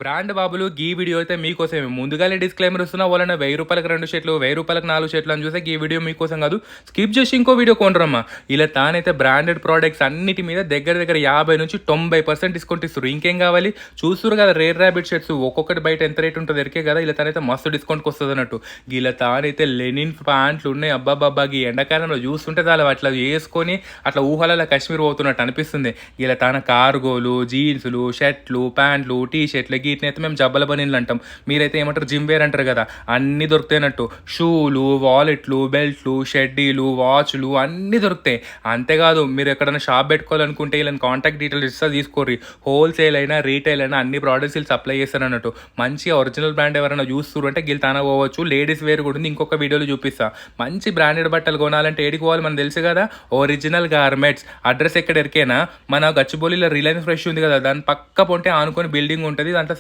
Brand బాబులు గీ video అయితే మీకోసమే. ముందుగానే డిస్క్లైమర్ ఇస్తున్నా. వాళ్ళని రూ. 1000కి 2 షర్టులు, రూ. 1000కి 4 షర్టులు అని చూస్తే ఈ వీడియో మీకోసం కాదు. స్కిప్ చేసి ఇంకో వీడియో కొనరమ్మా. ఇలా తానైతే బ్రాండెడ్ ప్రొడక్ట్స్ అన్నిటి మీద దగ్గర దగ్గర 50-90% డిస్కౌంట్ ఇస్తారు. ఇంకేం కావాలి? చూస్తున్నారు కదా రేర్ ర్యాబిట్ షర్ట్స్ ఒక్కొక్కటి బయట ఎంత రేట్ ఉంటుందో ఎరికే కదా. ఇలా తానైతే మస్తు డిస్కౌంట్కి వస్తుంది అన్నట్టు. ఇలా తానైతే లెనిన్ ప్యాంట్లు ఉన్నాయి. అబ్బాబ్బా ఈ ఎండాకాలంలో చూస్తుంటే చాలా అట్లా వేసుకొని అట్లా ఊహలలో కాశ్మీర్ పోతున్నట్టు అనిపిస్తుంది. ఇలా తాన కార్గోలు, జీన్సులు, షర్ట్లు, ప్యాంట్లు, టీ షర్ట్లు వీటినైతే మేము జబ్బల బనీన్లు అంటాం. మీరైతే ఏమంటారు జిమ్ వేర్ అంటారు కదా. అన్నీ దొరుకుతాయినట్టు. షూలు, వాలెట్లు, బెల్ట్లు, షెడ్డీలు, వాచ్లు అన్నీ దొరుకుతాయి. అంతేకాదు మీరు ఎక్కడైనా షాప్ పెట్టుకోవాలనుకుంటే ఇలా కాంటాక్ట్ డీటెయిల్స్ ఇస్తా తీసుకోర్రి. హోల్సేల్ అయినా రీటైల్ అయినా అన్ని ప్రోడక్ట్స్ వీళ్ళు సప్లై చేస్తారు అన్నట్టు. మంచిగా ఒరిజినల్ బ్రాండ్ ఎవరైనా చూస్తున్నారు అంటే వీళ్ళు తాన పోవచ్చు. లేడీస్ వేర్ కూడా ఉంది, ఇంకొక వీడియోలో చూపిస్తా. మంచి బ్రాండెడ్ బట్టలు కొనాలంటే ఏడికి పోవాలి మనకు తెలుసు కదా. ఒరిజినల్ గార్మెంట్స్ అడ్రస్ ఎక్కడ ఎరికేనా మన గచ్చిబౌలిలో రిలయన్స్ ఫ్రెష్ ఉంది కదా, దాని పక్క పొంటే ఆనుకొని బిల్డింగ్ ఉంటుంది. దాంట్లో